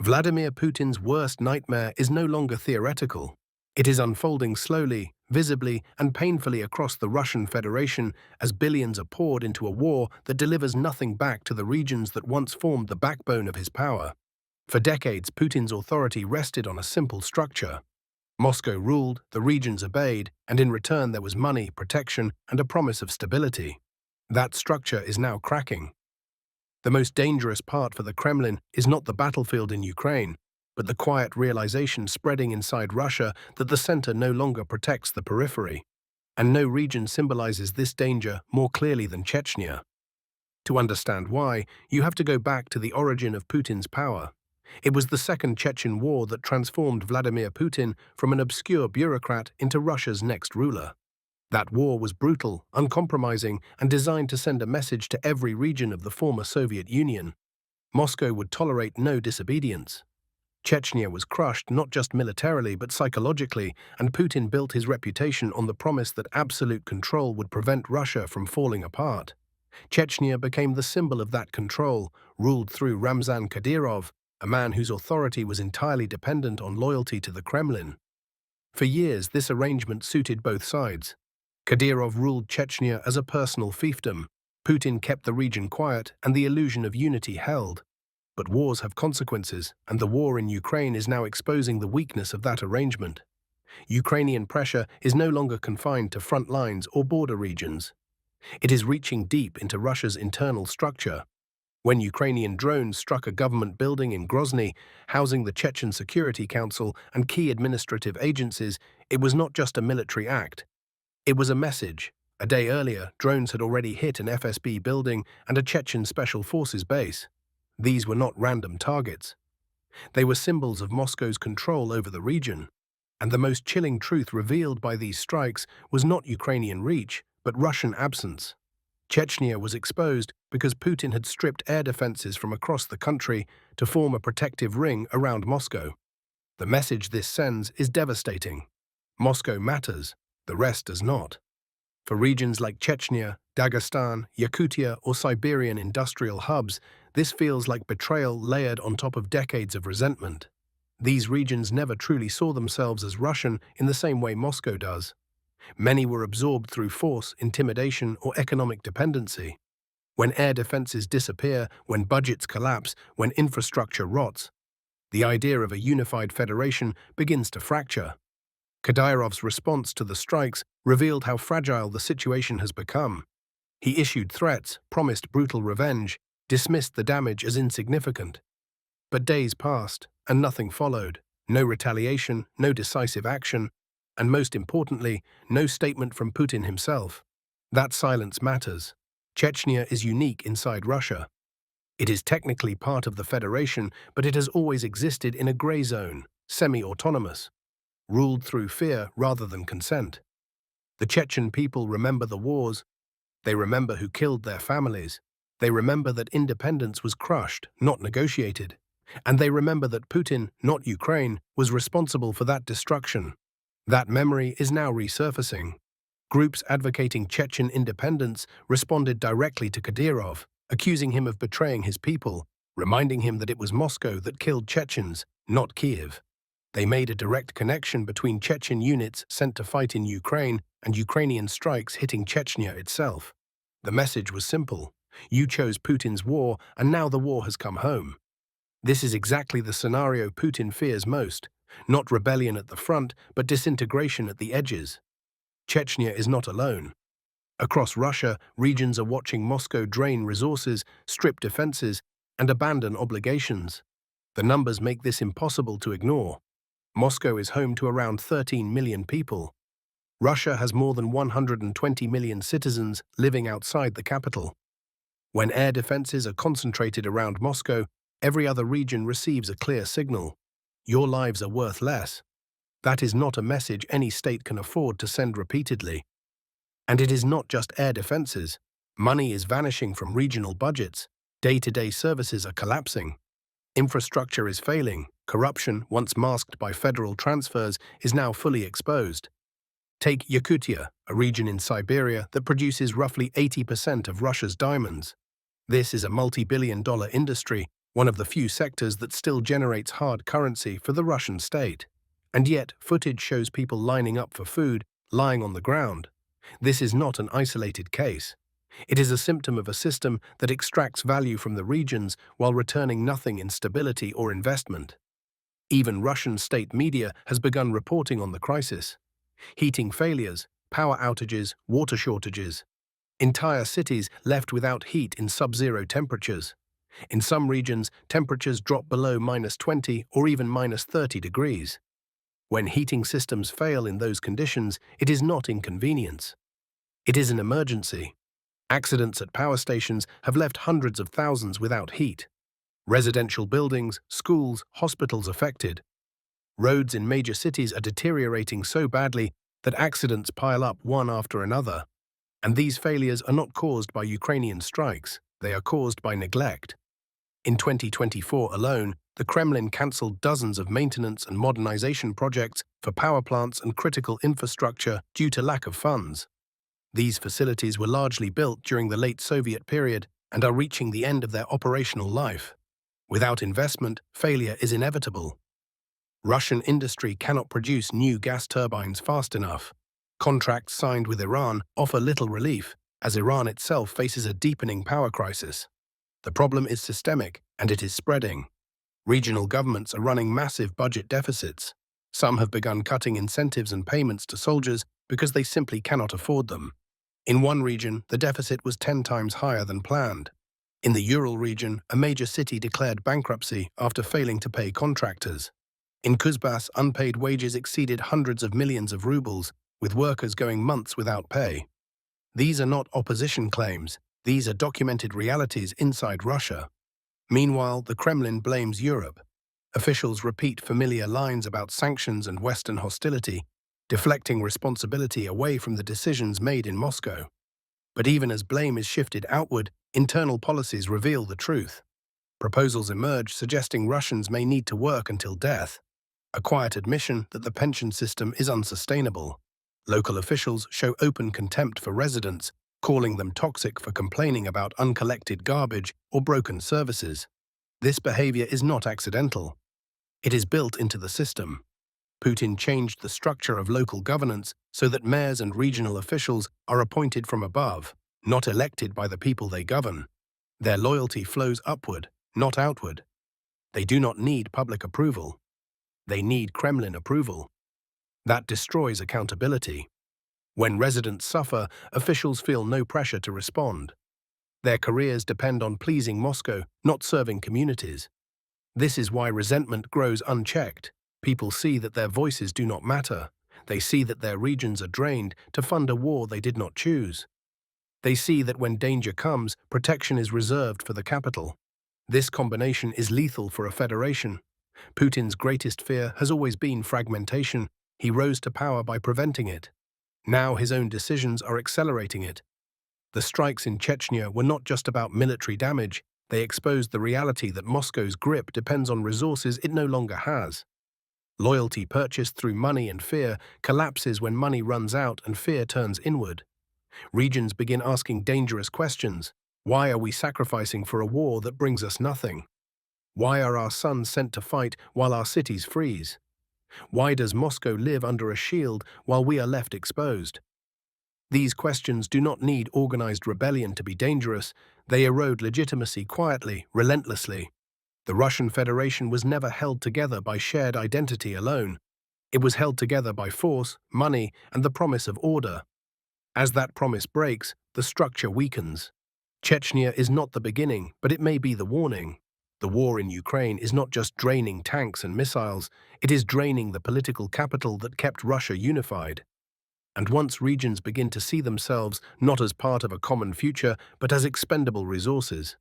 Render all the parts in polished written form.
Vladimir Putin's worst nightmare is no longer theoretical. It is unfolding slowly, visibly, and painfully across the Russian Federation as billions are poured into a war that delivers nothing back to the regions that once formed the backbone of his power. For decades, Putin's authority rested on a simple structure. Moscow ruled, the regions obeyed, and in return there was money, protection, and a promise of stability. That structure is now cracking. The most dangerous part for the Kremlin is not the battlefield in Ukraine, but the quiet realization spreading inside Russia that the center no longer protects the periphery. And no region symbolizes this danger more clearly than Chechnya. To understand why, you have to go back to the origin of Putin's power. It was the Second Chechen War that transformed Vladimir Putin from an obscure bureaucrat into Russia's next ruler. That war was brutal, uncompromising, and designed to send a message to every region of the former Soviet Union. Moscow would tolerate no disobedience. Chechnya was crushed not just militarily but psychologically, and Putin built his reputation on the promise that absolute control would prevent Russia from falling apart. Chechnya became the symbol of that control, ruled through Ramzan Kadyrov, a man whose authority was entirely dependent on loyalty to the Kremlin. For years, this arrangement suited both sides. Kadyrov ruled Chechnya as a personal fiefdom. Putin kept the region quiet, and the illusion of unity held. But wars have consequences, and the war in Ukraine is now exposing the weakness of that arrangement. Ukrainian pressure is no longer confined to front lines or border regions. It is reaching deep into Russia's internal structure. When Ukrainian drones struck a government building in Grozny, housing the Chechen Security Council and key administrative agencies, it was not just a military act. It was a message. A day earlier, drones had already hit an FSB building and a Chechen Special Forces base. These were not random targets. They were symbols of Moscow's control over the region. And the most chilling truth revealed by these strikes was not Ukrainian reach, but Russian absence. Chechnya was exposed because Putin had stripped air defenses from across the country to form a protective ring around Moscow. The message this sends is devastating. Moscow matters. The rest does not. For regions like Chechnya, Dagestan, Yakutia, or Siberian industrial hubs, this feels like betrayal layered on top of decades of resentment. These regions never truly saw themselves as Russian in the same way Moscow does. Many were absorbed through force, intimidation, or economic dependency. When air defenses disappear, when budgets collapse, when infrastructure rots, the idea of a unified federation begins to fracture. Kadyrov's response to the strikes revealed how fragile the situation has become. He issued threats, promised brutal revenge, dismissed the damage as insignificant. But days passed, and nothing followed. No retaliation, no decisive action, and most importantly, no statement from Putin himself. That silence matters. Chechnya is unique inside Russia. It is technically part of the Federation, but it has always existed in a gray zone, semi-autonomous, ruled through fear rather than consent. The Chechen people remember the wars. They remember who killed their families. They remember that independence was crushed, not negotiated. And they remember that Putin, not Ukraine, was responsible for that destruction. That memory is now resurfacing. Groups advocating Chechen independence responded directly to Kadyrov, accusing him of betraying his people, reminding him that it was Moscow that killed Chechens, not Kiev. They made a direct connection between Chechen units sent to fight in Ukraine and Ukrainian strikes hitting Chechnya itself. The message was simple. You chose Putin's war, and now the war has come home. This is exactly the scenario Putin fears most. Not rebellion at the front, but disintegration at the edges. Chechnya is not alone. Across Russia, regions are watching Moscow drain resources, strip defenses, and abandon obligations. The numbers make this impossible to ignore. Moscow is home to around 13 million people. Russia has more than 120 million citizens living outside the capital. When air defenses are concentrated around Moscow, every other region receives a clear signal. Your lives are worth less. That is not a message any state can afford to send repeatedly. And it is not just air defenses. Money is vanishing from regional budgets. Day-to-day services are collapsing. Infrastructure is failing. Corruption, once masked by federal transfers, is now fully exposed. Take Yakutia, a region in Siberia that produces roughly 80% of Russia's diamonds. This is a multi-billion-dollar industry, one of the few sectors that still generates hard currency for the Russian state. And yet, footage shows people lining up for food, lying on the ground. This is not an isolated case. It is a symptom of a system that extracts value from the regions while returning nothing in stability or investment. Even Russian state media has begun reporting on the crisis. Heating failures, power outages, water shortages. Entire cities left without heat in sub-zero temperatures. In some regions, temperatures drop below -20 or even -30 degrees. When heating systems fail in those conditions, it is not inconvenience. It is an emergency. Accidents at power stations have left hundreds of thousands without heat. Residential buildings, schools, hospitals affected. Roads in major cities are deteriorating so badly that accidents pile up one after another. And these failures are not caused by Ukrainian strikes, they are caused by neglect. In 2024 alone, the Kremlin cancelled dozens of maintenance and modernization projects for power plants and critical infrastructure due to lack of funds. These facilities were largely built during the late Soviet period and are reaching the end of their operational life. Without investment, failure is inevitable. Russian industry cannot produce new gas turbines fast enough. Contracts signed with Iran offer little relief, as Iran itself faces a deepening power crisis. The problem is systemic, and it is spreading. Regional governments are running massive budget deficits. Some have begun cutting incentives and payments to soldiers because they simply cannot afford them. In one region, the deficit was 10 times higher than planned. In the Ural region, a major city declared bankruptcy after failing to pay contractors. In Kuzbas, unpaid wages exceeded hundreds of millions of rubles, with workers going months without pay. These are not opposition claims, these are documented realities inside Russia. Meanwhile, the Kremlin blames Europe. Officials repeat familiar lines about sanctions and Western hostility, deflecting responsibility away from the decisions made in Moscow. But even as blame is shifted outward, internal policies reveal the truth. Proposals emerge suggesting Russians may need to work until death. A quiet admission that the pension system is unsustainable. Local officials show open contempt for residents, calling them toxic for complaining about uncollected garbage or broken services. This behavior is not accidental. It is built into the system. Putin changed the structure of local governance so that mayors and regional officials are appointed from above, not elected by the people they govern. Their loyalty flows upward, not outward. They do not need public approval. They need Kremlin approval. That destroys accountability. When residents suffer, officials feel no pressure to respond. Their careers depend on pleasing Moscow, not serving communities. This is why resentment grows unchecked. People see that their voices do not matter. They see that their regions are drained to fund a war they did not choose. They see that when danger comes, protection is reserved for the capital. This combination is lethal for a federation. Putin's greatest fear has always been fragmentation. He rose to power by preventing it. Now his own decisions are accelerating it. The strikes in Chechnya were not just about military damage. They exposed the reality that Moscow's grip depends on resources it no longer has. Loyalty purchased through money and fear collapses when money runs out and fear turns inward. Regions begin asking dangerous questions. Why are we sacrificing for a war that brings us nothing? Why are our sons sent to fight while our cities freeze? Why does Moscow live under a shield while we are left exposed? These questions do not need organized rebellion to be dangerous. They erode legitimacy quietly, relentlessly. The Russian Federation was never held together by shared identity alone. It was held together by force, money, and the promise of order. As that promise breaks, the structure weakens. Chechnya is not the beginning, but it may be the warning. The war in Ukraine is not just draining tanks and missiles, it is draining the political capital that kept Russia unified. And once regions begin to see themselves not as part of a common future, but as expendable resources,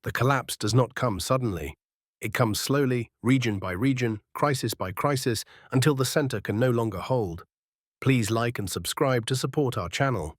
the collapse does not come suddenly. It comes slowly, region by region, crisis by crisis, until the center can no longer hold. Please like and subscribe to support our channel.